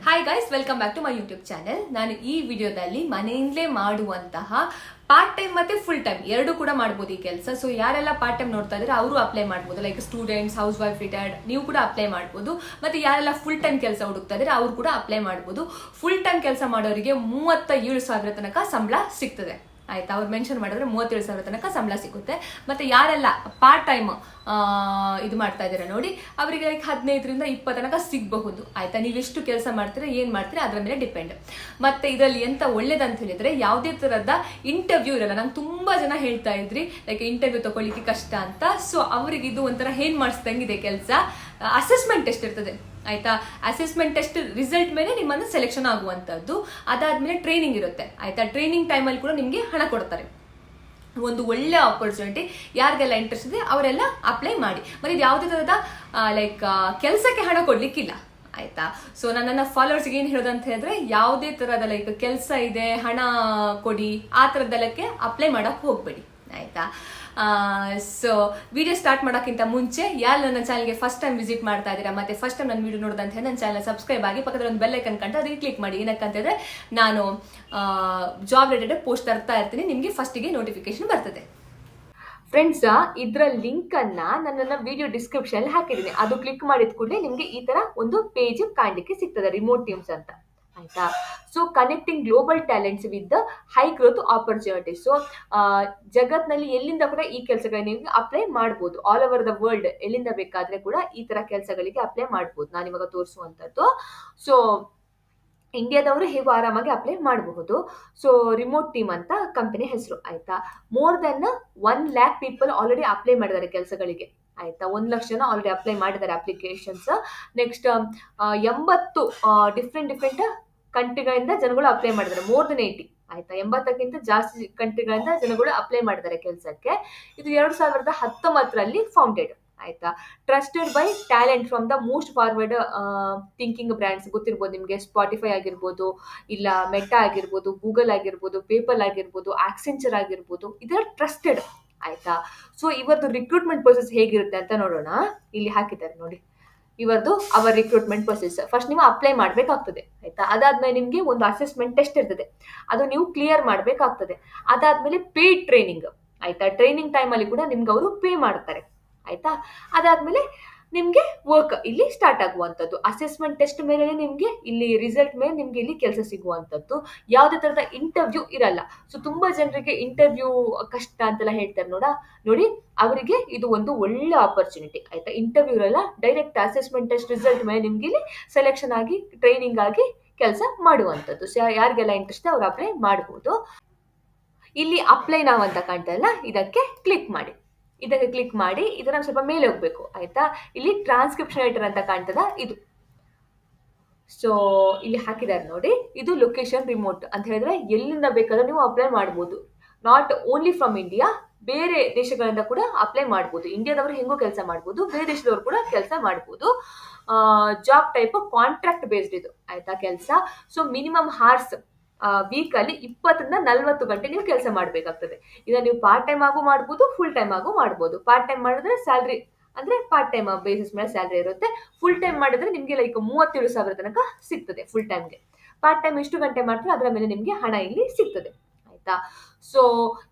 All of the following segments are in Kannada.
Hi guys, welcome back to my YouTube channel. ನಾನು ಈ ವಿಡಿಯೋದಲ್ಲಿ ಮನೆಯಿಂದಲೇ ಮಾಡುವಂತಹ ಪಾರ್ಟ್ ಟೈಮ್ ಮತ್ತೆ ಫುಲ್ ಟೈಮ್ ಎರಡು ಕೂಡ ಮಾಡ್ಬೋದು ಈ ಕೆಲಸ. ಸೊ ಯಾರೆಲ್ಲ ಪಾರ್ಟ್ ಟೈಮ್ ನೋಡ್ತಾ ಇದ್ರೆ ಅವರು ಅಪ್ಲೈ ಮಾಡ್ಬೋದು. Like students, house wife, retired, ನೀವು ಕೂಡ ಅಪ್ಲೈ ಮಾಡ್ಬೋದು. ಮತ್ತೆ ಯಾರೆಲ್ಲ ಫುಲ್ ಟೈಮ್ ಕೆಲಸ ಹುಡುಕ್ತಾ ಇದ್ರೆ ಅವ್ರು ಕೂಡ ಅಪ್ಲೈ ಮಾಡ್ಬೋದು. ಫುಲ್ ಟೈಮ್ ಕೆಲಸ ಮಾಡೋರಿಗೆ 37,000 ತನಕ ಸಂಬಳ ಸಿಗ್ತದೆ. ಆಯ್ತಾ, ಅವ್ರು ಮೆನ್ಷನ್ ಮಾಡಿದ್ರೆ 37,000 ತನಕ ಸಂಬಳ ಸಿಗುತ್ತೆ. ಮತ್ತೆ ಯಾರೆಲ್ಲ ಪಾರ್ಟ್ ಟೈಮ್ ಇದು ಮಾಡ್ತಾ ಇದ್ದೀರಾ ನೋಡಿ, ಅವರಿಗೆ 15ರಿಂದ 20 ತನಕ ಸಿಗಬಹುದು. ಆಯ್ತಾ, ನೀವೆಷ್ಟು ಕೆಲಸ ಮಾಡ್ತೀರಾ, ಏನ್ ಮಾಡ್ತೀರಾ ಅದರ ಮೇಲೆ ಡಿಪೆಂಡ್. ಮತ್ತೆ ಇದರಲ್ಲಿ ಎಂತ ಒಳ್ಳೇದಂತ ಹೇಳಿದ್ರೆ ಯಾವುದೇ ತರದ ಇಂಟರ್ವ್ಯೂ ಇರಲ್ಲ. ನಂಗೆ ತುಂಬಾ ಜನ ಹೇಳ್ತಾ ಇದ್ರಿ ಲೈಕ್ ಇಂಟರ್ವ್ಯೂ ತಗೊಳ್ಳಿಕ್ಕೆ ಕಷ್ಟ ಅಂತ. ಸೊ ಅವರಿಗೆ ಇದು ಒಂಥರ ಏನ್ ಮಾಡಿಸ್ದಂಗಿದೆ ಕೆಲಸ. ಅಸೆಸ್ಮೆಂಟ್ ಟೆಸ್ಟ್ ಇರ್ತದೆ. ಆಯ್ತಾ, ಅಸೆಸ್ಮೆಂಟ್ ಟೆಸ್ಟ್ ರಿಸಲ್ಟ್ ಮೇಲೆ ನಿಮ್ಮನ್ನು ಸೆಲೆಕ್ಷನ್ ಆಗುವಂತದ್ದು. ಅದಾದ್ಮೇಲೆ ಟ್ರೈನಿಂಗ್ ಇರುತ್ತೆ. ಆಯ್ತಾ, ಟ್ರೈನಿಂಗ್ ಟೈಮಲ್ಲಿ ಕೂಡ ನಿಮ್ಗೆ ಹಣ ಕೊಡ್ತಾರೆ. ಒಂದು ಒಳ್ಳೆ ಆಪರ್ಚುನಿಟಿ. ಯಾರಿಗೆಲ್ಲ ಇಂಟ್ರೆಸ್ಟ್ ಇದೆ ಅವರೆಲ್ಲ ಅಪ್ಲೈ ಮಾಡಿ. ಮತ್ತೆ ಇದು ಯಾವುದೇ ತರದ ಲೈಕ್ ಕೆಲಸಕ್ಕೆ ಹಣ ಕೊಡ್ಲಿಕ್ಕಿಲ್ಲ. ಆಯ್ತಾ, ಸೊ ನನ್ನ ಫಾಲೋವರ್ಸ್ಗೆ ಏನ್ ಹೇಳೋದಂತ ಹೇಳಿದ್ರೆ, ಯಾವುದೇ ತರದ ಲೈಕ್ ಕೆಲಸ ಇದೆ ಹಣ ಕೊಡಿ ಆ ತರದ್ದೆಲ್ಲಕ್ಕೆ ಅಪ್ಲೈ ಮಾಡಕ್ ಹೋಗ್ಬೇಡಿ. ಆಯ್ತಾ, ಸೊ ವಿಡಿಯೋ ಸ್ಟಾರ್ಟ್ ಮಾಡೋಕ್ಕಿಂತ ಮುಂಚೆ ಯಾರು ನನ್ನ ಚಾನಲ್ಗೆ ಫಸ್ಟ್ ಟೈಮ್ ವಿಸಿಟ್ ಮಾಡ್ತಾ ಇದ್ದೀರಾ ಮತ್ತೆ ಫಸ್ಟ್ ಟೈಮ್ ನನ್ನ ವಿಡಿಯೋ ನೋಡೋದಂತ ಹೇಳಿ ನನ್ನ ಚಾನಲ್ ಸಬ್ಸ್ಕ್ರೈಬ್ ಆಗಿ ಪಕ್ಕದಲ್ಲಿ ಒಂದು ಬೆಲ್ ಐಕನ್ ಕಂಡು ಅದಕ್ಕೆ ಕ್ಲಿಕ್ ಮಾಡಿ. ಏನಕ್ಕಂತಂದ್ರೆ ನಾನು ಜಾಬ್ ರಿಲೇಟೆಡ್ ಪೋಸ್ಟ್ ತರ್ತಾ ಇರ್ತೀನಿ, ನಿಮಗೆ ಫಸ್ಟಿಗೆ ನೋಟಿಫಿಕೇಶನ್ ಬರ್ತದೆ. ಫ್ರೆಂಡ್ಸ್, ಇದರ ಲಿಂಕ್ ಅನ್ನ ನನ್ನ ವಿಡಿಯೋ ಡಿಸ್ಕ್ರಿಪ್ಷನ್ ಹಾಕಿದ್ದೀನಿ. ಅದು ಕ್ಲಿಕ್ ಮಾಡಿದ ಕೂಡಲೇ ನಿಮ್ಗೆ ಈ ತರ ಒಂದು ಪೇಜ್ ಕಾಣ್ಲಿಕ್ಕೆ ಸಿಗ್ತದೆ, ರಿಮೋಟ್ ಟೀಮ್ಸ್ ಅಂತ. ಆಯ್ತಾ, so connecting global talents with the high growth opportunities. So ಜಗತ್ನಲ್ಲಿ ಎಲ್ಲಿಂದ ಕೂಡ ಈ ಕೆಲಸಗಳಿಗೆ ನೀವು ಅಪ್ಲೈ ಮಾಡಬಹುದು. ಆಲ್ ಓವರ್ ದ ವರ್ಲ್ಡ್ ಎಲ್ಲಿಂದ ಬೇಕಾದ್ರೆ ಕೂಡ ಈ ತರ ಕೆಲಸಗಳಿಗೆ ಅಪ್ಲೈ ಮಾಡಬಹುದು. ನಾನು ಇವಾಗ ತೋರಿಸುವಂತದ್ದು. ಸೊ ಇಂಡಿಯಾದವರು ಹೇಗೂ ಆರಾಮಾಗಿ ಅಪ್ಲೈ ಮಾಡಬಹುದು. ಸೊ ರಿಮೋಟ್ ಟೀಮ್ ಅಂತ ಕಂಪನಿ ಹೆಸರು. ಆಯ್ತಾ, more than 1,00,000 people already apply ಮಾಡಿದ್ದಾರೆ ಕೆಲಸಗಳಿಗೆ. ಆಯ್ತಾ, 1,00,000 ಜನ ಆಲ್ರೆಡಿ ಅಪ್ಲೈ ಮಾಡಿದ್ದಾರೆ ಅಪ್ಲಿಕೇಶನ್ಸ್. ನೆಕ್ಸ್ಟ್ 80 ಡಿಫ್ರೆಂಟ್ ಕಂಟ್ರಿಗಳಿಂದ ಜನಗಳು ಅಪ್ಲೈ ಮಾಡಿದ್ದಾರೆ. More than 80. ಆಯ್ತಾ, 80ಕ್ಕಿಂತ ಜಾಸ್ತಿ ಕಂಟ್ರಿಗಳಿಂದ ಜನಗಳು ಅಪ್ಲೈ ಮಾಡಿದ್ದಾರೆ ಕೆಲಸಕ್ಕೆ. ಇದು 2019ರಲ್ಲಿ ಫೌಂಡೆಡ್. ಆಯ್ತಾ, trusted by talent from the most forward thinking brands. ಗೊತ್ತಿರ್ಬೋದು ನಿಮಗೆ, ಸ್ಪಾಟಿಫೈ ಆಗಿರ್ಬೋದು, ಇಲ್ಲ ಮೆಟಾ ಆಗಿರ್ಬೋದು, ಗೂಗಲ್ ಆಗಿರ್ಬೋದು, ಪೇಪಲ್ ಆಗಿರ್ಬೋದು, ಆಕ್ಸೆಂಚರ್ ಆಗಿರ್ಬೋದು. ಇದರ ಟ್ರಸ್ಟೆಡ್. ಆಯ್ತಾ, ಸೊ ಇವತ್ತು ರಿಕ್ರೂಟ್ಮೆಂಟ್ ಪ್ರೊಸೆಸ್ ಹೇಗಿರುತ್ತೆ ಅಂತ ನೋಡೋಣ. ಇಲ್ಲಿ ಹಾಕಿದ್ದಾರೆ ನೋಡಿ ಇವರದು ಅವರ್ ರಿಕ್ರೂಟ್ಮೆಂಟ್ ಪ್ರೊಸೆಸ್. ಫಸ್ಟ್ ನೀವು ಅಪ್ಲೈ ಮಾಡ್ಬೇಕಾಗ್ತದೆ. ಆಯ್ತಾ, ಅದಾದ್ಮೇಲೆ ನಿಮ್ಗೆ ಒಂದು ಅಸೆಸ್ಮೆಂಟ್ ಟೆಸ್ಟ್ ಇರ್ತದೆ, ಅದು ನೀವು ಕ್ಲಿಯರ್ ಮಾಡ್ಬೇಕಾಗ್ತದೆ. ಅದಾದ್ಮೇಲೆ ಪೇಯ್ಡ್ ಟ್ರೈನಿಂಗ್. ಆಯ್ತಾ, ಟ್ರೈನಿಂಗ್ ಟೈಮಲ್ಲಿ ಕೂಡ ನಿಮ್ಗೆ ಅವರು ಪೇ ಮಾಡ್ತಾರೆ. ಆಯ್ತಾ, ಅದಾದ್ಮೇಲೆ ನಿಮ್ಗೆ ವರ್ಕ್ ಇಲ್ಲಿ ಸ್ಟಾರ್ಟ್ ಆಗುವಂಥದ್ದು. ಅಸೆಸ್ಮೆಂಟ್ ಟೆಸ್ಟ್ ಮೇಲೆ ನಿಮ್ಗೆ ಇಲ್ಲಿ ರಿಸಲ್ಟ್ ಮೇಲೆ ನಿಮ್ಗೆ ಇಲ್ಲಿ ಕೆಲಸ ಸಿಗುವಂಥದ್ದು. ಯಾವುದೇ ತರದ ಇಂಟರ್ವ್ಯೂ ಇರಲ್ಲ. ಸೊ ತುಂಬಾ ಜನರಿಗೆ ಇಂಟರ್ವ್ಯೂ ಕಷ್ಟ ಅಂತೆಲ್ಲ ಹೇಳ್ತಾರೆ ನೋಡಿ, ಅವರಿಗೆ ಇದು ಒಂದು ಒಳ್ಳೆ ಆಪರ್ಚುನಿಟಿ. ಆಯ್ತಾ, ಇಂಟರ್ವ್ಯೂ ಇರಲ್ಲ, ಡೈರೆಕ್ಟ್ ಅಸೆಸ್ಮೆಂಟ್ ಟೆಸ್ಟ್ ರಿಸಲ್ಟ್ ಮೇಲೆ ನಿಮ್ಗೆ ಇಲ್ಲಿ ಸೆಲೆಕ್ಷನ್ ಆಗಿ ಟ್ರೈನಿಂಗ್ ಆಗಿ ಕೆಲಸ ಮಾಡುವಂಥದ್ದು. ಸೊ ಯಾರಿಗೆಲ್ಲ ಇಂಟ್ರೆಸ್ಟ್ ಅವ್ರು ಅಪ್ಲೈ ಮಾಡಬಹುದು. ಇಲ್ಲಿ ಅಪ್ಲೈ ನಾವ್ ಅಂತ ಕಾಣ್ತಲ್ಲ, ಇದಕ್ಕೆ ಕ್ಲಿಕ್ ಮಾಡಿ. ಇದನ್ನ ಸ್ವಲ್ಪ ಮೇಲೆ ಹೋಗ್ಬೇಕು. ಆಯ್ತಾ, ಇಲ್ಲಿ ಟ್ರಾನ್ಸ್ಕ್ರಿಪ್ಷನ್ ರೈಟರ್ ಅಂತ ಕಾಣ್ತದ ಇದು. ಸೊ ಇಲ್ಲಿ ಹಾಕಿದ್ದಾರೆ ನೋಡಿ, ಇದು ಲೊಕೇಶನ್ ರಿಮೋಟ್ ಅಂತ ಹೇಳಿದ್ರೆ ಎಲ್ಲಿಂದ ಬೇಕಾದ್ರೆ ನೀವು ಅಪ್ಲೈ ಮಾಡಬಹುದು. ನಾಟ್ ಓನ್ಲಿ ಫ್ರಮ್ ಇಂಡಿಯಾ, ಬೇರೆ ದೇಶಗಳಿಂದ ಕೂಡ ಅಪ್ಲೈ ಮಾಡಬಹುದು. ಇಂಡಿಯಾದವರು ಹೆಂಗೋ ಕೆಲಸ ಮಾಡಬಹುದು, ಬೇರೆ ದೇಶದವರು ಕೂಡ ಕೆಲಸ ಮಾಡಬಹುದು. ಜಾಬ್ ಟೈಪ್ ಕಾಂಟ್ರಾಕ್ಟ್ ಬೇಸ್ಡ್ ಇದು. ಆಯ್ತಾ, ಕೆಲಸ. ಸೊ ಮಿನಿಮಮ್ ಹಾರ್ಸ್ ವೀಕ್ ಅಲ್ಲಿ 20ರಿಂದ 40 ಗಂಟೆ ನೀವು ಕೆಲಸ ಮಾಡಬೇಕಾಗ್ತದೆ. ಇದನ್ನ ನೀವು ಪಾರ್ಟ್ ಟೈಮ್ ಆಗು ಮಾಡಬಹುದು, ಫುಲ್ ಟೈಮ್ ಆಗು ಮಾಡಬಹುದು. ಪಾರ್ಟ್ ಟೈಮ್ ಮಾಡಿದ್ರೆ ಸ್ಯಾಲ್ರಿ ಅಂದ್ರೆ ಪಾರ್ಟ್ ಟೈಮ್ ಬೇಸಿಸ್ ಮೇಲೆ ಸ್ಯಾಲ್ರಿ ಇರುತ್ತೆ. ಫುಲ್ ಟೈಮ್ ಮಾಡಿದ್ರೆ ನಿಮ್ಗೆ ಲೈಕ್ 37,000 ತನಕ ಸಿಗ್ತದೆ ಫುಲ್ ಟೈಮ್ಗೆ. ಪಾರ್ಟ್ ಟೈಮ್ ಎಷ್ಟು ಗಂಟೆ ಮಾಡ್ತಾರೆ ಅದರ ಮೇಲೆ ನಿಮ್ಗೆ ಹಣ ಇಲ್ಲಿ ಸಿಗ್ತದೆ. ಆಯ್ತಾ, ಸೊ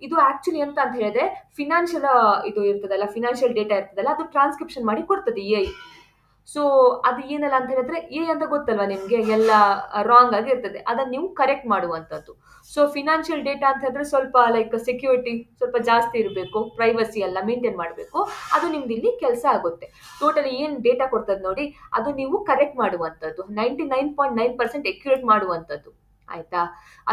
ಇದು ಆಕ್ಚುಲಿ ಎಂತ ಅಂತ ಹೇಳಿದ್ರೆ ಫಿನಾನ್ಷಿಯಲ್ ಇದು ಇರ್ತದಲ್ಲ, ಫಿನಾನ್ಷಿಯಲ್ ಡೇಟಾ ಇರ್ತದಲ್ಲ, ಅದು ಟ್ರಾನ್ಸ್ಕ್ರಿಪ್ಷನ್ ಮಾಡಿ ಕೊಡ್ತದೆ AI. ಸೊ ಅದು ಏನಲ್ಲ ಅಂತ ಹೇಳಿದ್ರೆ ಅಂತ ಗೊತ್ತಲ್ವಾ ನಿಮ್ಗೆ, ಎಲ್ಲ ರಾಂಗ್ ಆಗಿ ಇರ್ತದೆ, ಅದನ್ನ ನೀವು ಕರೆಕ್ಟ್ ಮಾಡುವಂತದ್ದು. ಸೊ ಫಿನಾನ್ಷಿಯಲ್ ಡೇಟಾ ಅಂತ ಹೇಳಿದ್ರೆ ಸ್ವಲ್ಪ ಲೈಕ್ ಸೆಕ್ಯೂರಿಟಿ ಸ್ವಲ್ಪ ಜಾಸ್ತಿ ಇರಬೇಕು, ಪ್ರೈವಸಿ ಎಲ್ಲ ಮೇಂಟೈನ್ ಮಾಡಬೇಕು. ಅದು ನಿಮ್ದು ಇಲ್ಲಿ ಕೆಲಸ ಆಗುತ್ತೆ. ಟೋಟಲಿ ಏನ್ ಡೇಟಾ ಕೊಡ್ತದೆ ನೋಡಿ, ಅದು ನೀವು ಕರೆಕ್ಟ್ ಮಾಡುವಂತದ್ದು, 99.9% ಅಕ್ಯುರೇಟ್ ಮಾಡುವಂತದ್ದು. ಆಯ್ತಾ,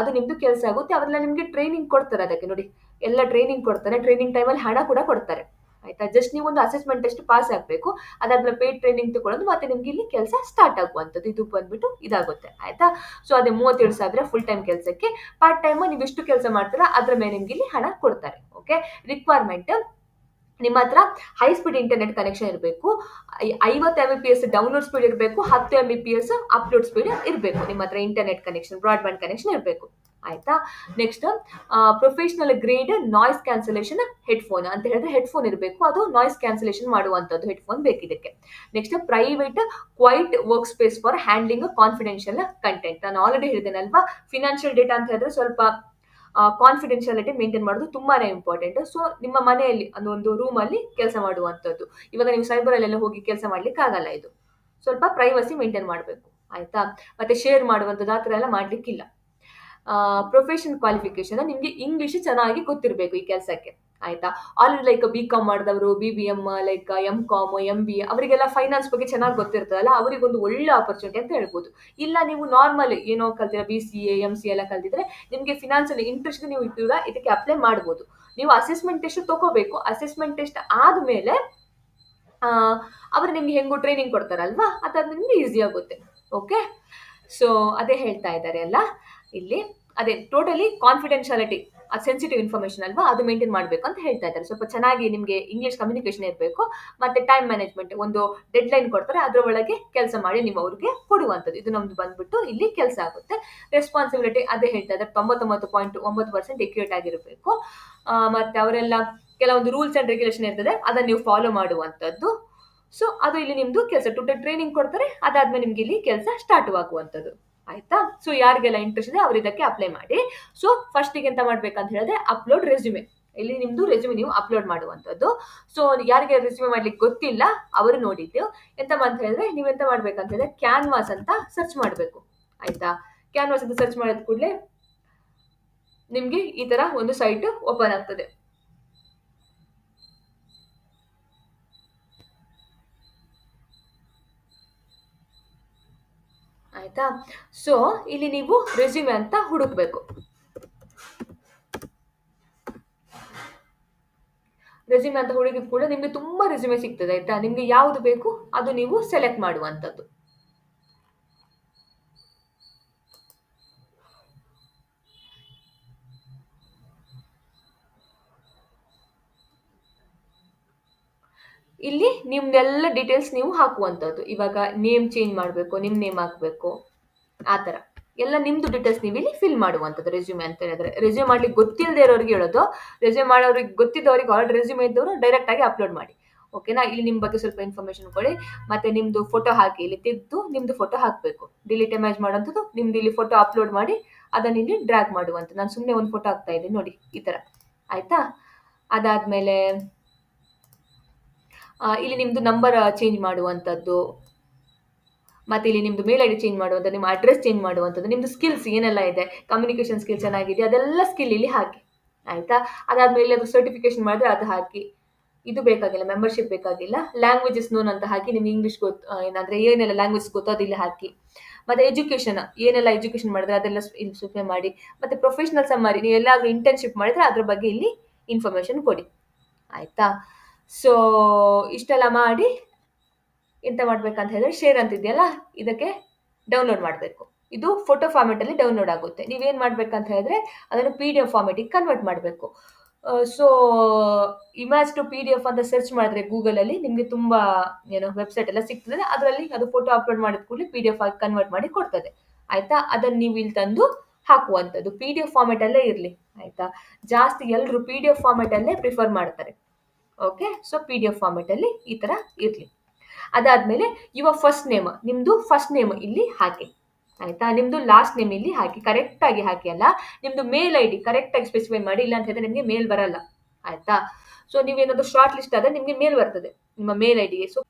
ಅದು ನಿಮ್ದು ಕೆಲಸ ಆಗುತ್ತೆ. ಅವರೆಲ್ಲ ನಿಮ್ಗೆ ಟ್ರೈನಿಂಗ್ ಕೊಡ್ತಾರೆ. ಅದಕ್ಕೆ ನೋಡಿ ಎಲ್ಲ ಟ್ರೈನಿಂಗ್ ಕೊಡ್ತಾರೆ. ಟ್ರೈನಿಂಗ್ ಟೈಮಲ್ಲಿ ಹಣ ಕೂಡ ಕೊಡ್ತಾರೆ. ಆಯ್ತಾ, ಜಸ್ಟ್ ನೀವು ಒಂದು ಅಸೆಸ್ಮೆಂಟ್ ಟೆಸ್ಟ್ ಪಾಸ್ ಆಗಬೇಕು. ಅದಾದ್ಮೇಲೆ ಪೇಯ್ಡ್ ಟ್ರೈನಿಂಗ್ ತಗೊಳ್ಳೋದು, ಮತ್ತೆ ನಿಮ್ಗೆ ಇಲ್ಲಿ ಕೆಲಸ ಸ್ಟಾರ್ಟ್ ಆಗುವಂಥದ್ದು. ಇದು ಬಂದ್ಬಿಟ್ಟು ಇದಾಗುತ್ತೆ. ಆಯ್ತಾ, ಸೊ ಅದೇ 37,000 ಫುಲ್ ಟೈಮ್ ಕೆಲಸಕ್ಕೆ. ಪಾರ್ಟ್ ಟೈಮ್ ನೀವು ಎಷ್ಟು ಕೆಲಸ ಮಾಡ್ತೀರಾ ಅದ್ರ ಮೇಲೆ ನಿಮ್ಗೆ ಇಲ್ಲಿ ಹಣ ಕೊಡ್ತಾರೆ. ಓಕೆ, ರಿಕ್ವೈರ್ಮೆಂಟ್ ನಿಮ್ಮ ಹತ್ರ ಹೈ ಸ್ಪೀಡ್ ಇಂಟರ್ನೆಟ್ ಕನೆಕ್ಷನ್ ಇರಬೇಕು, 50 Mbps ಡೌನ್ಲೋಡ್ ಸ್ಪೀಡ್ ಇರಬೇಕು, 10 Mbps ಅಪ್ಲೋಡ್ ಸ್ಪೀಡ್ ಇರಬೇಕು. ನಿಮ್ಮ ಹತ್ರ ಇಂಟರ್ನೆಟ್ ಕನೆಕ್ಷನ್, ಬ್ರಾಡ್ಬ್ಯಾಂಡ್ ಕನೆಕ್ಷನ್ ಇರಬೇಕು. ಆಯ್ತಾ. Next professional grade noise cancellation headphone ಅಂತ ಹೇಳಿದ್ರೆ ಹೆಡ್ಫೋನ್ ಇರಬೇಕು, ಅದು ನಾಯ್ಸ್ ಕ್ಯಾನ್ಸಲೇಷನ್ ಮಾಡುವಂಥದ್ದು ಹೆಡ್ಫೋನ್ ಬೇಕು ಇದಕ್ಕೆ. Next private quiet work space for handling confidential content. ನಾನು ಆಲ್ರೆಡಿ ಹೇಳಿದ್ದೇನಲ್ವಾ, ಫಿನಾನ್ಷಿಯಲ್ ಡೇಟಾ ಅಂತ ಹೇಳಿದ್ರೆ ಸ್ವಲ್ಪ ಕಾನ್ಫಿಡೆನ್ಷಿಯಾಲಿಟಿ ಮೇಂಟೈನ್ ಮಾಡೋದು ತುಂಬಾನೇ ಇಂಪಾರ್ಟೆಂಟ್. ಸೊ ನಿಮ್ಮ ಮನೆಯಲ್ಲಿ ಒಂದು ರೂಮ್ ಅಲ್ಲಿ ಕೆಲಸ ಮಾಡುವಂಥದ್ದು. ಇವಾಗ ನೀವು ಸೈಬರ್ ಅಲ್ಲೆಲ್ಲ ಹೋಗಿ ಕೆಲಸ ಮಾಡ್ಲಿಕ್ಕೆ ಆಗಲ್ಲ, ಇದು ಸ್ವಲ್ಪ ಪ್ರೈವಸಿ ಮೇಂಟೈನ್ ಮಾಡಬೇಕು. ಆಯ್ತಾ. ಮತ್ತೆ ಶೇರ್ ಮಾಡುವಂಥದ್ದು ಆ ಥರ ಎಲ್ಲ ಮಾಡ್ಲಿಕ್ಕಿಲ್ಲ. ಪ್ರೊಫೆಷನ್ ಕ್ವಾಲಿಫಿಕೇಶನ್ ನಿಮ್ಗೆ ಇಂಗ್ಲಿಷ್ ಚೆನ್ನಾಗಿ ಗೊತ್ತಿರಬೇಕು ಈ ಕೆಲಸಕ್ಕೆ. ಆಯ್ತಾ. ಆಲ್ರೆಡಿ ಲೈಕ್ BCom ಮಾಡಿದವರು, BBM, ಲೈಕ್ MCom, MBA ಅವರಿಗೆಲ್ಲ ಫೈನಾನ್ಸ್ ಬಗ್ಗೆ ಚೆನ್ನಾಗಿ ಗೊತ್ತಿರ್ತದಲ್ಲ, ಅವರಿಗೊಂದು ಒಳ್ಳೆ ಆಪರ್ಚುನಿಟಿ ಅಂತ ಹೇಳ್ಬೋದು. ಇಲ್ಲ ನೀವು ನಾರ್ಮಲ್ ಏನೋ ಕಲ್ತಿರ BCA MCA ಎಲ್ಲ ಕಲ್ತಿದ್ರೆ ನಿಮ್ಗೆ ಫಿನಾನ್ಸ್ ಅಲ್ಲಿ ಇಂಟ್ರೆಸ್ಟ್, ನೀವು ಕೂಡ ಇದಕ್ಕೆ ಅಪ್ಲೈ ಮಾಡ್ಬೋದು. ನೀವು ಅಸೆಸ್ಮೆಂಟ್ ಟೆಸ್ಟ್ ತಗೋಬೇಕು. ಅಸೆಸ್ಮೆಂಟ್ ಟೆಸ್ಟ್ ಆದ್ಮೇಲೆ ಅವರು ನಿಮ್ಗೆ ಹೆಂಗೋ ಟ್ರೈನಿಂಗ್ ಕೊಡ್ತಾರಲ್ವಾ, ಅದಾದ್ಮೇಲೆ ನಿಮ್ಗೆ ಈಸಿ ಆಗುತ್ತೆ. ಓಕೆ. ಸೊ ಅದೇ ಹೇಳ್ತಾ ಇದ್ದಾರೆ ಅಲ್ಲ ಇಲ್ಲಿ, ಅದೇ ಟೋಟಲಿ ಕಾನ್ಫಿಡೆನ್ಶಿಯಾಲಿಟಿ, ಅದು ಸೆನ್ಸಿಟಿವ್ ಇನ್ಫಾರ್ಮೇಶನ್ ಅಲ್ವಾ, ಅದು ಮೇಂಟೈನ್ ಮಾಡಬೇಕು ಅಂತ ಹೇಳ್ತಾ ಇದ್ದಾರೆ. ಸ್ವಲ್ಪ ಚೆನ್ನಾಗಿ ನಿಮಗೆ ಇಂಗ್ಲಿಷ್ ಕಮ್ಯುನಿಕೇಶನ್ ಇರಬೇಕು. ಮತ್ತೆ ಟೈಮ್ ಮ್ಯಾನೇಜ್ಮೆಂಟ್, ಒಂದು ಡೆಡ್ ಲೈನ್ ಕೊಡ್ತಾರೆ, ಅದರ ಒಳಗೆ ಕೆಲಸ ಮಾಡಿ ನೀವು ಅವ್ರಿಗೆ ಕೊಡುವಂಥದ್ದು. ಇದು ನಮ್ದು ಬಂದ್ಬಿಟ್ಟು ಇಲ್ಲಿ ಕೆಲಸ ಆಗುತ್ತೆ. ರೆಸ್ಪಾನ್ಸಿಬಿಲಿಟಿ ಅದೇ ಹೇಳ್ತಾ ಇದ್ದಾರೆ, 99.9% ಎಕ್ಯುರೇಟ್ ಆಗಿರಬೇಕು. ಮತ್ತೆ ಅವರೆಲ್ಲ ಕೆಲವೊಂದು ರೂಲ್ಸ್ ಅಂಡ್ ರೆಗ್ಯುಲೇಷನ್ ಇರ್ತದೆ, ಅದನ್ನ ನೀವು ಫಾಲೋ ಮಾಡುವಂಥದ್ದು. ಸೊ ಅದು ಇಲ್ಲಿ ನಿಮ್ದು ಕೆಲಸ. ಟೋಟಲ್ ಟ್ರೈನಿಂಗ್ ಕೊಡ್ತಾರೆ, ಅದಾದ್ಮೇಲೆ ನಿಮ್ಗೆ ಇಲ್ಲಿ ಕೆಲಸ ಸ್ಟಾರ್ಟ್ ಆಗುವಂಥದ್ದು. ಆಯ್ತಾ. ಸೊ ಯಾರಿಗೆಲ್ಲ ಇಂಟ್ರೆಸ್ಟ್ ಇದೆ ಅವ್ರು ಇದಕ್ಕೆ ಅಪ್ಲೈ ಮಾಡಿ. ಸೊ ಫಸ್ಟಿಗೆ ಎಂತ ಮಾಡ್ಬೇಕಂತ ಹೇಳಿದ್ರೆ ಅಪ್ಲೋಡ್ ರೆಸ್ಯೂಮೆ. ಇಲ್ಲಿ ನಿಮ್ದು ರೆಸ್ಯೂಮೆ ನೀವು ಅಪ್ಲೋಡ್ ಮಾಡುವಂಥದ್ದು. ಸೊ ಯಾರಿಗೆ ರೆಸ್ಯೂಮೆ ಮಾಡ್ಲಿಕ್ಕೆ ಗೊತ್ತಿಲ್ಲ ಅವರು ನೋಡಿದ್ದು ಎಂತ ಅಂತ ಹೇಳಿದ್ರೆ, ನೀವು ಎಂತ ಮಾಡ್ಬೇಕಂತ ಹೇಳಿದ್ರೆ ಕ್ಯಾನ್ವಾಸ್ ಅಂತ ಸರ್ಚ್ ಮಾಡಬೇಕು. ಆಯ್ತಾ. ಕ್ಯಾನ್ವಾಸ್ ಅಂತ ಸರ್ಚ್ ಮಾಡಿದ ಕೂಡಲೇ ನಿಮ್ಗೆ ಈ ತರ ಒಂದು ಸೈಟ್ ಓಪನ್ ಆಗ್ತದೆ. ಆಯ್ತಾ. ಸೊ ಇಲ್ಲಿ ನೀವು ರೆಸ್ಯೂಮೆ ಅಂತ ಹುಡುಕ್ಬೇಕು. ರೆಸ್ಯೂಮೆ ಅಂತ ಹುಡುಕಿದ ಕೂಡ ನಿಮ್ಗೆ ತುಂಬಾ ರೆಸ್ಯೂಮೆ ಸಿಗ್ತದೆ. ಆಯ್ತಾ. ನಿಮ್ಗೆ ಯಾವ್ದು ಬೇಕು ಅದು ನೀವು ಸೆಲೆಕ್ಟ್ ಮಾಡುವಂಥದ್ದು. ಇಲ್ಲಿ ನಿಮ್ದೆಲ್ಲ ಡೀಟೇಲ್ಸ್ ನೀವು ಹಾಕುವಂಥದ್ದು. ಇವಾಗ ನೇಮ್ ಚೇಂಜ್ ಮಾಡಬೇಕು, ನಿಮ್ ನೇಮ್ ಹಾಕಬೇಕು, ಆ ಥರ ಎಲ್ಲ ನಿಮ್ದು ಡೀಟೇಲ್ಸ್ ನೀವು ಇಲ್ಲಿ ಫಿಲ್ ಮಾಡುವಂಥದ್ದು. ರೆಸ್ಯೂಮೆ ಅಂತ ಹೇಳಿದ್ರೆ ರೆಸ್ಯೂಮೆ ಮಾಡ್ಲಿಕ್ಕೆ ಗೊತ್ತಿಲ್ಲದೆ ಇರೋರಿಗೆ ಹೇಳೋದು, ರೆಸ್ಯೂಮೆ ಮಾಡೋರಿಗೆ ಗೊತ್ತಿದ್ದವ್ರಿಗೆ ಆಲ್ರೆಡಿ ರೆಸ್ಯೂಮೆ ಇದ್ದವರು ಡೈರೆಕ್ಟ್ ಆಗಿ ಅಪ್ಲೋಡ್ ಮಾಡಿ. ಓಕೆನಾ. ಇಲ್ಲಿ ನಿಮ್ಮ ಬಗ್ಗೆ ಸ್ವಲ್ಪ ಇನ್ಫಾರ್ಮೇಶನ್ ಕೊಡಿ, ಮತ್ತೆ ನಿಮ್ದು ಫೋಟೋ ಹಾಕಿ, ಇಲ್ಲಿ ತೆಗೆದು ನಿಮ್ದು ಫೋಟೋ ಹಾಕಬೇಕು. ಡಿಲೀಟ್ ಇಮೇಜ್ ಮಾಡುವಂಥದ್ದು, ನಿಮ್ದು ಇಲ್ಲಿ ಫೋಟೋ ಅಪ್ಲೋಡ್ ಮಾಡಿ ಅದನ್ನ ಇಲ್ಲಿ ಡ್ರ್ಯಾಗ್ ಮಾಡುವಂಥದ್ದು. ನಾನು ಸುಮ್ಮನೆ ಒಂದು ಫೋಟೋ ಹಾಕ್ತಾ ಇದ್ದೀನಿ ನೋಡಿ, ಈ ಥರ. ಆಯ್ತಾ. ಅದಾದ್ಮೇಲೆ ಇಲ್ಲಿ ನಿಮ್ದು ನಂಬರ್ ಚೇಂಜ್ ಮಾಡುವಂಥದ್ದು, ಮತ್ತೆ ಇಲ್ಲಿ ನಿಮ್ದು ಮೇಲ್ ID ಚೇಂಜ್ ಮಾಡುವಂಥದ್ದು, ನಿಮ್ಮ ಅಡ್ರೆಸ್ ಚೇಂಜ್ ಮಾಡುವಂಥದ್ದು, ನಿಮ್ದು ಸ್ಕಿಲ್ಸ್ ಏನೆಲ್ಲ ಇದೆ, ಕಮ್ಯುನಿಕೇಶನ್ ಸ್ಕಿಲ್ ಚೆನ್ನಾಗಿದೆ ಅದೆಲ್ಲ ಸ್ಕಿಲ್ ಇಲ್ಲಿ ಹಾಕಿ. ಆಯ್ತಾ. ಅದಾದ್ಮೇಲೆ ಅದು ಸರ್ಟಿಫಿಕೇಶನ್ ಮಾಡಿದ್ರೆ ಅದು ಹಾಕಿ. ಇದು ಬೇಕಾಗಿಲ್ಲ, ಮೆಂಬರ್ಶಿಪ್ ಬೇಕಾಗಿಲ್ಲ. ಲ್ಯಾಂಗ್ವೇಜಸ್ ನೋನ್ ಅಂತ ಹಾಕಿ, ನಿಮ್ಗೆ ಇಂಗ್ಲಿಷ್ ಏನಂದ್ರೆ ಏನೆಲ್ಲ ಲ್ಯಾಂಗ್ವೇಜ್ ಗೊತ್ತೋ ಅದು ಇಲ್ಲಿ ಹಾಕಿ. ಮತ್ತೆ ಎಜುಕೇಶನ್ ಏನೆಲ್ಲ ಎಜುಕೇಶನ್ ಮಾಡಿದ್ರೆ ಅದೆಲ್ಲ ಇಲ್ಲಿ ಸುಮ್ಮನೆ ಮಾಡಿ. ಮತ್ತೆ ಪ್ರೊಫೆಷನಲ್ ಸಮ್ಮರಿ, ನೀವು ಎಲ್ಲಾದ್ರೂ ಇಂಟರ್ನ್ಶಿಪ್ ಮಾಡಿದ್ರೆ ಅದ್ರ ಬಗ್ಗೆ ಇಲ್ಲಿ ಇನ್ಫಾರ್ಮೇಶನ್ ಕೊಡಿ. ಆಯ್ತಾ. ಸೊ ಇಷ್ಟೆಲ್ಲ ಮಾಡಿ ಎಂತ ಮಾಡ್ಬೇಕಂತ ಹೇಳಿದ್ರೆ ಶೇರ್ ಅಂತಿದೆಯಲ್ಲ ಇದಕ್ಕೆ ಡೌನ್ಲೋಡ್ ಮಾಡಬೇಕು. ಇದು ಫೋಟೋ ಫಾರ್ಮೆಟ್ ಅಲ್ಲಿ ಡೌನ್ಲೋಡ್ ಆಗುತ್ತೆ. ನೀವೇನ್ ಮಾಡ್ಬೇಕಂತ ಹೇಳಿದ್ರೆ ಅದನ್ನು PDF ಫಾರ್ಮೆಟಿಗೆ ಕನ್ವರ್ಟ್ ಮಾಡಬೇಕು. ಸೊ ಇಮೇಜ್ ಟು PDF ಅಂತ ಸರ್ಚ್ ಮಾಡಿದ್ರೆ ಗೂಗಲ್ ಅಲ್ಲಿ ನಿಮ್ಗೆ ತುಂಬಾ ವೆಬ್ಸೈಟ್ ಎಲ್ಲ ಸಿಗ್ತದೆ. ಅದರಲ್ಲಿ ಅದು ಫೋಟೋ ಅಪ್ಲೋಡ್ ಮಾಡಿದ ಕೂಡಲೇ PDF ಆಗಿ ಕನ್ವರ್ಟ್ ಮಾಡಿ ಕೊಡ್ತದೆ. ಆಯ್ತಾ. ಅದನ್ನ ನೀವು ಇಲ್ಲಿ ತಂದು ಹಾಕುವಂಥದ್ದು. PDF ಫಾರ್ಮೆಟ್ ಅಲ್ಲೇ ಇರಲಿ. ಆಯ್ತಾ. ಜಾಸ್ತಿ ಎಲ್ಲರೂ PDF ಫಾರ್ಮೆಟ್ ಅಲ್ಲೇ ಪ್ರಿಫರ್ ಮಾಡ್ತಾರೆ. ಓಕೆ. ಸೊ PDF ಫಾರ್ಮೆಟ್ ಅಲ್ಲಿ ಈ ತರ ಇರ್ಲಿ. ಅದಾದ್ಮೇಲೆ ಯುವ ಫಸ್ಟ್ ನೇಮ್, ನಿಮ್ದು ಫಸ್ಟ್ ನೇಮ್ ಇಲ್ಲಿ ಹಾಕಿ. ಆಯ್ತಾ. ನಿಮ್ದು ಲಾಸ್ಟ್ ನೇಮ್ ಇಲ್ಲಿ ಹಾಕಿ, ಕರೆಕ್ಟ್ ಆಗಿ ಹಾಕಿ. ಅಲ್ಲ ನಿಮ್ದು ಮೇಲ್ ID ಕರೆಕ್ಟ್ ಆಗಿ ಸ್ಪೆಸಿಫೈ ಮಾಡಿ, ಇಲ್ಲ ಅಂತ ಹೇಳಿದ್ರೆ ನಿಮ್ಗೆ ಮೇಲ್ ಬರಲ್ಲ. ಆಯ್ತಾ. ಸೊ ನೀವೇನಾದ್ರು ಶಾರ್ಟ್ ಲಿಸ್ಟ್ ಆದ್ರೆ ನಿಮ್ಗೆ ಮೇಲ್ ಬರ್ತದೆ ನಿಮ್ಮ ಮೇಲ್ IDಗೆ. ಸೊ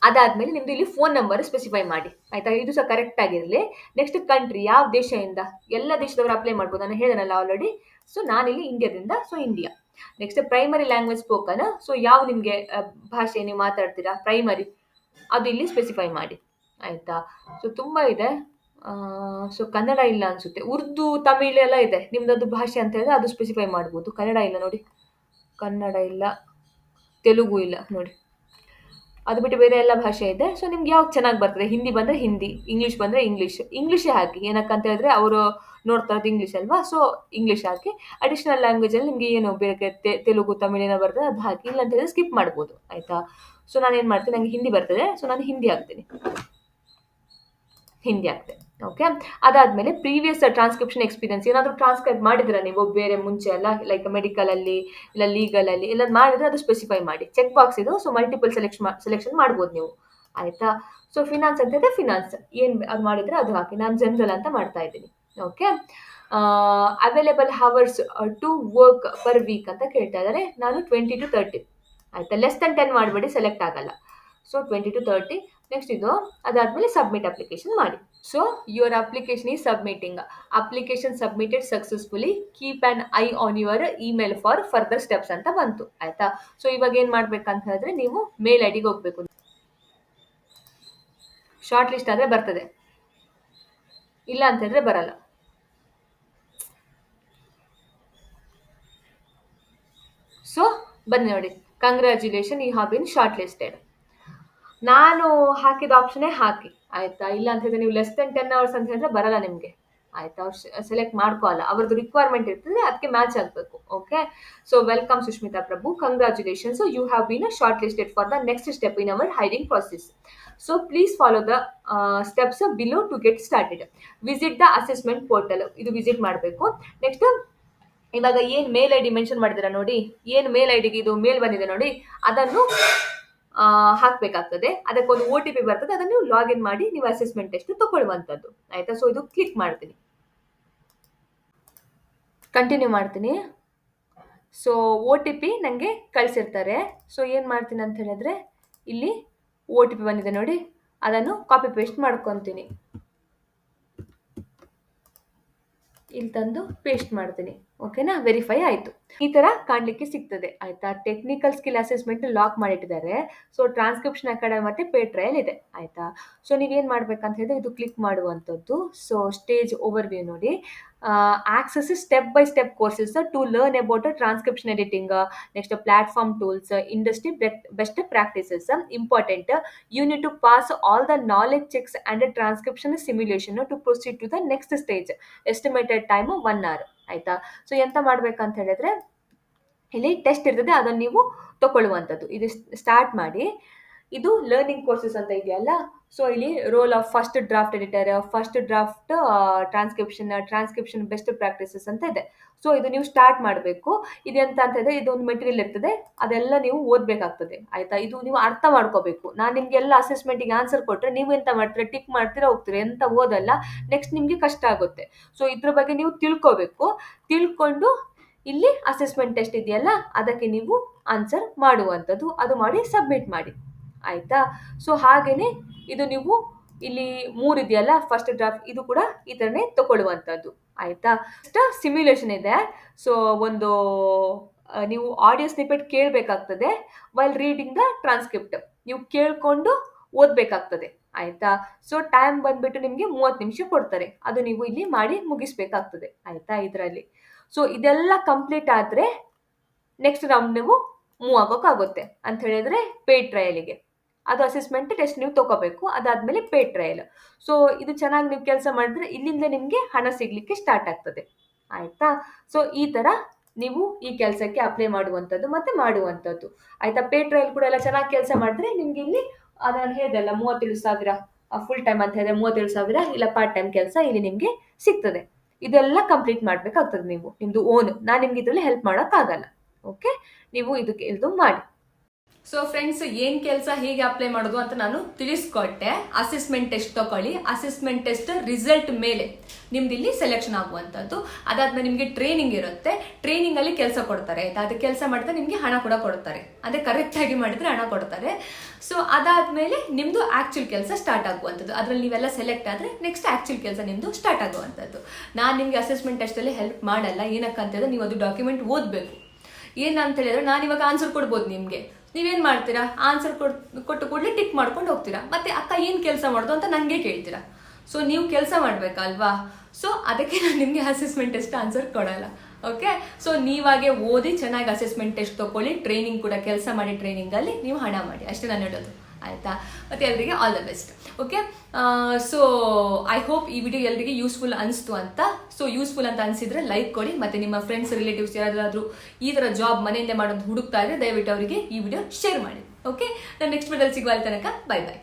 ಅದಾದ್ಮೇಲೆ ನಿಮ್ದು ಇಲ್ಲಿ ಫೋನ್ ನಂಬರ್ ಸ್ಪೆಸಿಫೈ ಮಾಡಿ. ಆಯ್ತಾ. ಇದು ಸಹ ಕರೆಕ್ಟ್ ಆಗಿರಲಿ. ನೆಕ್ಸ್ಟ್ ಕಂಟ್ರಿ, ಯಾವ ದೇಶದಿಂದ, ಎಲ್ಲ ದೇಶದವರು ಅಪ್ಲೈ ಮಾಡ್ಬೋದು, ನಾನು ಹೇಳಿದನಲ್ಲ ಆಲ್ರೆಡಿ. ಸೊ ನಾನಿಲ್ಲಿ ಇಂಡಿಯಾದಿಂದ, so India. Next primary language spoken, so ಯಾವ ನಿಮ್ಗೆ ಭಾಷೆ ನೀವು ಮಾತಾಡ್ತೀರಾ ಪ್ರೈಮರಿ ಅದು ಇಲ್ಲಿ ಸ್ಪೆಸಿಫೈ ಮಾಡಿ. ಆಯ್ತಾ. ಸೊ ತುಂಬಾ ಇದೆ. ಸೊ ಕನ್ನಡ ಇಲ್ಲ ಅನ್ಸುತ್ತೆ, ಉರ್ದು ತಮಿಳ್ ಎಲ್ಲ ಇದೆ. ನಿಮ್ದದು ಭಾಷೆ ಅಂತ ಹೇಳಿದ್ರೆ ಅದು ಸ್ಪೆಸಿಫೈ ಮಾಡ್ಬೋದು. ಕನ್ನಡ ಇಲ್ಲ ನೋಡಿ, ಕನ್ನಡ ಇಲ್ಲ, ತೆಲುಗು ಇಲ್ಲ ನೋಡಿ. ಅದು ಬಿಟ್ಟು ಬೇರೆ ಎಲ್ಲ ಭಾಷೆ ಇದೆ. ಸೊ ನಿಮ್ಗೆ ಯಾವ್ದು ಚೆನ್ನಾಗಿ ಬರ್ತದೆ, ಹಿಂದಿ ಬಂದರೆ ಹಿಂದಿ, ಇಂಗ್ಲೀಷ್ ಬಂದರೆ ಇಂಗ್ಲೀಷೇ ಹಾಕಿ. ಏನಕ್ಕಂತ ಹೇಳಿದ್ರೆ ಅವರು ನೋಡ್ತಾ ಇರೋದು ಇಂಗ್ಲೀಷ್ ಅಲ್ವಾ. ಸೊ ಇಂಗ್ಲೀಷ್ ಹಾಕಿ. ಅಡಿಷನಲ್ ಲ್ಯಾಂಗ್ವೇಜಲ್ಲಿ ನಿಮ್ಗೆ ಏನು ಬೇರೆ ತೆಲುಗು ತಮಿಳ್ ಏನೋ ಬರ್ತದೆ ಅದು ಹಾಕಿ. ಇಲ್ಲ ಅಂತ ಹೇಳಿದ್ರೆ ಸ್ಕಿಪ್ ಮಾಡ್ಬೋದು. ಆಯ್ತಾ. ಸೊ ನಾನು ಏನು ಮಾಡ್ತೀನಿ, ನಂಗೆ ಹಿಂದಿ ಬರ್ತದೆ, ಸೊ ನಾನು ಹಿಂದಿ ಹಾಕ್ತೀನಿ. ಓಕೆ. ಅದಾದ್ಮೇಲೆ ಪ್ರೀವಿಯಸ್ ಟ್ರಾನ್ಸ್ಕ್ರಿಪ್ಷನ್ ಎಕ್ಸ್ಪೀರಿಯನ್ಸ್ ಏನಾದರೂ ಟ್ರಾನ್ಸ್ಕ್ರೈಬ್ ಮಾಡಿದ್ರೆ ನೀವು ಬೇರೆ ಮುಂಚೆ ಎಲ್ಲ ಲೈಕ್ ಮೆಡಿಕಲಲ್ಲಿ ಇಲ್ಲ ಲೀಗಲಲ್ಲಿ ಎಲ್ಲ ಮಾಡಿದ್ರೆ ಅದು ಸ್ಪೆಸಿಫೈ ಮಾಡಿ. ಚೆಕ್ ಬಾಕ್ಸ್ ಇದು. ಸೊ ಮಲ್ಟಿಪಲ್ ಸೆಲೆಕ್ಷನ್ ಮಾಡ್ಬೋದು ನೀವು. ಆಯ್ತಾ. ಸೊ ಫಿನಾನ್ಸ್ ಅಂತ ಇದೆ, ಫಿನಾನ್ಸ್ ಏನು ಅದು ಮಾಡಿದ್ರೆ ಅದು ಹಾಕಿ. ನಾನು ಜನರಲ್ ಅಂತ ಮಾಡ್ತಾ ಇದ್ದೀನಿ. Okay. Available hours to work per week ಅಂತ ಕೇಳ್ತಾ ಇದ್ದಾರೆ. ನಾನು 20 to 30. ಆಯ್ತಾ. ಲೆಸ್ ದೆನ್ 10 ಮಾಡಬೇಡಿ, ಸೆಲೆಕ್ಟ್ ಆಗಲ್ಲ. So 20 to 30. ನೆಕ್ಸ್ಟ್ ಇದು. ಅದಾದ್ಮೇಲೆ ಸಬ್ಮಿಟ್ ಅಪ್ಲಿಕೇಶನ್ ಮಾಡಿ. So your application is submitting. Application submitted successfully. Keep on I on your email for further steps ಅಂತ ಬಂತು. ಆಯ್ತಾ. ಸೊ ಇವಾಗ ಏನ್ ಮಾಡ್ಬೇಕಂತ ಹೇಳಿದ್ರೆ ನೀವು ಮೇಲ್ ಐಡಿಗೆ ಹೋಗ್ಬೇಕು. ಶಾರ್ಟ್ ಲಿಸ್ಟ್ ಆದ್ರೆ ಬರ್ತದೆ, ಇಲ್ಲ ಅಂತ ಹೇಳಿದ್ರೆ ಬರಲ್ಲ. ಸೊ ಬನ್ನಿ ನೋಡಿ. Congratulation, you have been shortlisted. ನಾನು ಹಾಕಿದ ಆಪ್ಷನ್ನೇ ಹಾಕಿ. ಆಯ್ತಾ. ಇಲ್ಲ ಅಂತ ಹೇಳಿದ್ರೆ ನೀವು ಲೆಸ್ ದೆನ್ 10 hours ಅಂತ ಹೇಳಿದ್ರೆ ಬರಲ್ಲ ನಿಮಗೆ. ಆಯ್ತಾ. ಅವ್ರು ಸೆಲೆಕ್ಟ್ ಮಾಡ್ಕೋಲ್ಲ, ಅವ್ರದ್ದು ರಿಕ್ವೈರ್ಮೆಂಟ್ ಇರ್ತದೆ, ಅದಕ್ಕೆ ಮ್ಯಾಚ್ ಆಗಬೇಕು. Okay. So welcome Sushmita Prabhu, congratulations, you have been short listed for the next step in our hiring process. So please follow the steps below to get started. Visit the assessment portal. ಇದು ವಿಸಿಟ್ ಮಾಡಬೇಕು. ನೆಕ್ಸ್ಟ್ ಇವಾಗ ಏನು ಮೇಲ್ ಐ ಡಿ ಮೆನ್ಷನ್ ಮಾಡಿದಿರ ನೋಡಿ, ಏನು ಮೇಲ್ ಐ ಡಿಗೆ ಇದು ಮೇಲ್ ಬಂದಿದೆ ನೋಡಿ, ಅದನ್ನು ಹಾಕಬೇಕಾಗ್ತದೆ. ಅದಕ್ಕೊಂದು OTP ಬರ್ತದೆ, ಅದನ್ನು ನೀವು ಲಾಗಿನ್ ಮಾಡಿ ನೀವು ಅಸೆಸ್ಮೆಂಟ್ ಟೆಸ್ಟ್ ತಗೊಳ್ಳುವಂಥದ್ದು. ಆಯ್ತಾ. ಸೊ ಇದು ಕ್ಲಿಕ್ ಮಾಡ್ತೀನಿ, ಕಂಟಿನ್ಯೂ ಮಾಡ್ತೀನಿ. ಸೊ OTP ನನಗೆ ಕಳಿಸಿರ್ತಾರೆ. ಸೊ ಏನು ಮಾಡ್ತೀನಿ ಅಂತ ಹೇಳಿದ್ರೆ ಇಲ್ಲಿ OTP ಬಂದಿದೆ ನೋಡಿ, ಅದನ್ನು ಕಾಪಿ ಪೇಸ್ಟ್ ಮಾಡ್ಕೊತೀನಿ. ಇಲ್ಲಿ ತಂದು ಪೇಸ್ಟ್ ಮಾಡ್ತೀನಿ. ಓಕೆನಾ. ವೆರಿಫೈ ಆಯಿತು. ಈ ಥರ ಕಾಣಲಿಕ್ಕೆ ಸಿಗ್ತದೆ. ಆಯಿತಾ. ಟೆಕ್ನಿಕಲ್ ಸ್ಕಿಲ್ ಅಸೆಸ್ಮೆಂಟ್ ಲಾಕ್ ಮಾಡಿಟ್ಟಿದ್ದಾರೆ. ಸೊ ಟ್ರಾನ್ಸ್ಕ್ರಿಪ್ಷನ್ ಅಕಾಡೆಮಿ ಮತ್ತು ಪೇ ಟ್ರಯಲ್ ಇದೆ. ಆಯಿತಾ. ಸೊ ನೀವೇನು ಮಾಡ್ಬೇಕಂತ ಹೇಳಿದ್ರೆ ಇದು ಕ್ಲಿಕ್ ಮಾಡುವಂಥದ್ದು. ಸೊ ಸ್ಟೇಜ್ ಓವರ್ವ್ಯೂ ನೋಡಿ. Access step by step courses to learn about transcription editing, next platform tools, industry best practices. Important, you need to pass all the knowledge checks and transcription simulation to proceed to the next stage. Estimated time 1 hour. ಆಯಿತಾ. ಸೊ ಎಂತ ಮಾಡ್ಬೇಕಂತ ಹೇಳಿದ್ರೆ ಇಲ್ಲಿ ಟೆಸ್ಟ್ ಇರ್ತದೆ, ಅದನ್ನು ನೀವು ತಗೊಳ್ಳುವಂಥದ್ದು. ಇದು ಸ್ಟಾರ್ಟ್ ಮಾಡಿ. ಇದು ಲರ್ನಿಂಗ್ ಕೋರ್ಸಸ್ ಅಂತ ಇದೆಯಲ್ಲ. ಸೊ ಇಲ್ಲಿ role of first draft editor, first draft transcription best practices ಅಂತ ಇದೆ. ಸೊ ಇದು ನೀವು ಸ್ಟಾರ್ಟ್ ಮಾಡಬೇಕು. ಇದೆಂತ ಅಂತ ಹೇಳಿದ್ರೆ ಇದೊಂದು ಮೆಟೀರಿಯಲ್ ಇರ್ತದೆ, ಅದೆಲ್ಲ ನೀವು ಓದಬೇಕಾಗ್ತದೆ. ಆಯಿತಾ. ಇದು ನೀವು ಅರ್ಥ ಮಾಡ್ಕೋಬೇಕು. ನಾನು ನಿಮಗೆಲ್ಲ ಅಸೆಸ್ಮೆಂಟಿಗೆ ಆನ್ಸರ್ ಕೊಟ್ಟರೆ ನೀವು ಎಂತ ಮಾಡ್ತೀರಾ, ಟಿಕ್ ಮಾಡ್ತೀರಾ ಹೋಗ್ತೀರಾ, ಎಂತ ಓದಲ್ಲ. ನೆಕ್ಸ್ಟ್ ನಿಮಗೆ ಕಷ್ಟ ಆಗುತ್ತೆ. ಸೊ ಇದ್ರ ಬಗ್ಗೆ ನೀವು ತಿಳ್ಕೋಬೇಕು. ತಿಳ್ಕೊಂಡು ಇಲ್ಲಿ ಅಸೆಸ್ಮೆಂಟ್ ಟೆಸ್ಟ್ ಇದೆಯಲ್ಲ ಅದಕ್ಕೆ ನೀವು ಆನ್ಸರ್ ಮಾಡುವಂಥದ್ದು. ಅದು ಮಾಡಿ ಸಬ್ಮಿಟ್ ಮಾಡಿ. ಆಯಿತಾ. ಸೊ ಹಾಗೆಯೇ ಇದು ನೀವು ಇಲ್ಲಿ 3 ಇದೆಯಲ್ಲ ಫಸ್ಟ್ ಡ್ರಾಫ್ಟ್, ಇದು ಕೂಡ ಈ ಥರನೇ ತಗೊಳ್ಳುವಂಥದ್ದು. ಆಯಿತಾ. ಸಿಮ್ಯುಲೇಷನ್ ಇದೆ. ಸೊ ಒಂದು ನೀವು ಆಡಿಯೋ ಸ್ನಿಪೆಟ್ ಕೇಳಬೇಕಾಗ್ತದೆ. ವೈಲ್ ರೀಡಿಂಗ್ ದ ಟ್ರಾನ್ಸ್ಕ್ರಿಪ್ಟ್ ನೀವು ಕೇಳಿಕೊಂಡು ಓದಬೇಕಾಗ್ತದೆ. ಆಯಿತಾ. ಸೊ ಟೈಮ್ ಬಂದುಬಿಟ್ಟು ನಿಮಗೆ 30 ನಿಮಿಷ ಕೊಡ್ತಾರೆ, ಅದು ನೀವು ಇಲ್ಲಿ ಮಾಡಿ ಮುಗಿಸ್ಬೇಕಾಗ್ತದೆ. ಆಯಿತಾ. ಇದರಲ್ಲಿ ಸೊ ಇದೆಲ್ಲ ಕಂಪ್ಲೀಟ್ ಆದರೆ ನೆಕ್ಸ್ಟ್ ರೌಂಡ್ ನೀವು ಮೂವ್ ಆಗೋಕ್ಕಾಗುತ್ತೆ. ಅಂತ ಹೇಳಿದರೆ ಪೇಯ್ಡ್ ಟ್ರಯಲಿಗೆ. ಅದು ಅಸೆಸ್ಮೆಂಟ್ ಟೆಸ್ಟ್ ನೀವು ತೊಗೋಬೇಕು. ಅದಾದಮೇಲೆ ಪೇಯ್ಡ್ ಟ್ರಯಲ್. ಸೊ ಇದು ಚೆನ್ನಾಗಿ ನೀವು ಕೆಲಸ ಮಾಡಿದ್ರೆ ಇಲ್ಲಿಂದ ನಿಮಗೆ ಹಣ ಸಿಗಲಿಕ್ಕೆ ಸ್ಟಾರ್ಟ್ ಆಗ್ತದೆ. ಆಯಿತಾ. ಸೊ ಈ ಥರ ನೀವು ಈ ಕೆಲಸಕ್ಕೆ ಅಪ್ಲೈ ಮಾಡುವಂಥದ್ದು ಮತ್ತು ಮಾಡುವಂಥದ್ದು. ಆಯಿತಾ. ಪೇಯ್ಡ್ ಟ್ರಯಲ್ ಕೂಡ ಎಲ್ಲ ಚೆನ್ನಾಗಿ ಕೆಲಸ ಮಾಡಿದ್ರೆ ನಿಮಗೆ ಇಲ್ಲಿ ಅದನ್ನು ಹೇಳಿದೆಲ್ಲ 37,000 ಫುಲ್ ಟೈಮ್ ಅಂತ ಹೇಳಿದ್ರೆ 37,000 ಇಲ್ಲ ಪಾರ್ಟ್ ಟೈಮ್ ಕೆಲಸ ಇಲ್ಲಿ ನಿಮಗೆ ಸಿಗ್ತದೆ. ಇದೆಲ್ಲ ಕಂಪ್ಲೀಟ್ ಮಾಡಬೇಕಾಗ್ತದೆ ನೀವು, ನಿಮ್ಮದು ಓನ್. ನಾನು ನಿಮ್ಗೆ ಇದರಲ್ಲಿ ಹೆಲ್ಪ್ ಮಾಡೋಕ್ಕಾಗಲ್ಲ. ಓಕೆ. ನೀವು ಇದು ಮಾಡಿ. ಸೊ ಫ್ರೆಂಡ್ಸ್, ಏನು ಕೆಲಸ ಹೇಗೆ ಅಪ್ಲೈ ಮಾಡೋದು ಅಂತ ನಾನು ತಿಳಿಸ್ಕೊಟ್ಟೆ. ಅಸೆಸ್ಮೆಂಟ್ ಟೆಸ್ಟ್ ತಗೊಳ್ಳಿ. ಅಸೆಸ್ಮೆಂಟ್ ಟೆಸ್ಟ್ ರಿಸಲ್ಟ್ ಮೇಲೆ ನಿಮ್ದು ಇಲ್ಲಿ ಸೆಲೆಕ್ಷನ್ ಆಗುವಂಥದ್ದು. ಅದಾದ್ಮೇಲೆ ನಿಮಗೆ ಟ್ರೈನಿಂಗ್ ಇರುತ್ತೆ. ಟ್ರೈನಿಂಗಲ್ಲಿ ಕೆಲಸ ಕೊಡ್ತಾರೆ. ಆಯ್ತಾ. ಅದು ಕೆಲಸ ಮಾಡಿದ್ರೆ ನಿಮಗೆ ಹಣ ಕೂಡ ಕೊಡ್ತಾರೆ. ಅದೇ ಕರೆಕ್ಟಾಗಿ ಮಾಡಿದರೆ ಹಣ ಕೊಡ್ತಾರೆ. ಸೊ ಅದಾದಮೇಲೆ ನಿಮ್ಮದು ಆ್ಯಕ್ಚುಲ್ ಕೆಲಸ ಸ್ಟಾರ್ಟ್ ಆಗುವಂಥದ್ದು. ಅದರಲ್ಲಿ ನೀವೆಲ್ಲ ಸೆಲೆಕ್ಟ್ ಆದರೆ ನೆಕ್ಸ್ಟ್ ಆ್ಯಕ್ಚುಲ್ ಕೆಲಸ ನಿಮ್ಮದು ಸ್ಟಾರ್ಟ್ ಆಗುವಂಥದ್ದು. ನಾನು ನಿಮಗೆ ಅಸೆಸ್ಮೆಂಟ್ ಟೆಸ್ಟಲ್ಲಿ ಹೆಲ್ಪ್ ಮಾಡಲ್ಲ. ಏನಕ್ಕಂತಂದರೆ ನೀವು ಅದು ಡಾಕ್ಯುಮೆಂಟ್ ಓದಬೇಕು. ಏನಂತ ಹೇಳಿದ್ರೆ ನಾನು ಇವಾಗ ಆನ್ಸರ್ ಕೊಡ್ಬೋದು ನಿಮಗೆ. ನೀವೇನು ಮಾಡ್ತೀರಾ, ಆನ್ಸರ್ ಕೊಟ್ಟು ಕೂಡಲೇ ಟಿಕ್ ಮಾಡ್ಕೊಂಡು ಹೋಗ್ತೀರಾ. ಮತ್ತೆ ಅಕ್ಕ ಏನು ಕೆಲಸ ಮಾಡೋದು ಅಂತ ನನಗೆ ಕೇಳ್ತೀರಾ. ಸೊ ನೀವು ಕೆಲಸ ಮಾಡಬೇಕಲ್ವಾ. ಸೊ ಅದಕ್ಕೆ ನಾನು ನಿಮಗೆ ಅಸೆಸ್ಮೆಂಟ್ ಟೆಸ್ಟ್ ಆನ್ಸರ್ ಕೊಡಲ್ಲ. ಓಕೆ. ಸೊ ನೀವಾಗೆ ಓದಿ ಚೆನ್ನಾಗಿ ಅಸೆಸ್ಮೆಂಟ್ ಟೆಸ್ಟ್ ತೊಗೊಳ್ಳಿ. ಟ್ರೈನಿಂಗ್ ಕೂಡ ಕೆಲಸ ಮಾಡಿ. ಟ್ರೈನಿಂಗಲ್ಲಿ ನೀವು ಹಣ ಮಾಡಿ. ಅಷ್ಟೇ ನಾನು ಹೇಳೋದು. ಆಯಿತಾ. ಮತ್ತು ಎಲ್ಲರಿಗೆ all the best. Okay. So I hope ಈ ವಿಡಿಯೋ ಎಲ್ಲರಿಗೆ ಯೂಸ್ಫುಲ್ ಅನಿಸ್ತು ಅಂತ. ಸೊ ಯೂಸ್ಫುಲ್ ಅಂತ ಅನಿಸಿದ್ರೆ ಲೈಕ್ ಕೊಡಿ. ಮತ್ತು ನಿಮ್ಮ ಫ್ರೆಂಡ್ಸ್ ರಿಲೇಟಿವ್ಸ್ ಯಾರಾದರೂ ಈ ಥರ ಜಾಬ್ ಮನೆಯಲ್ಲೇ ಮಾಡೋದು ಹುಡುಕ್ತಾ ಇದ್ರೆ ದಯವಿಟ್ಟು ಅವರಿಗೆ ಈ ವಿಡಿಯೋ ಶೇರ್ ಮಾಡಿ. ಓಕೆ. ನಾನು ನೆಕ್ಸ್ಟ್ ವಿಡಿಯೋದಲ್ಲಿ ಸಿಗುವ ತನಕ ಬೈ ಬೈ.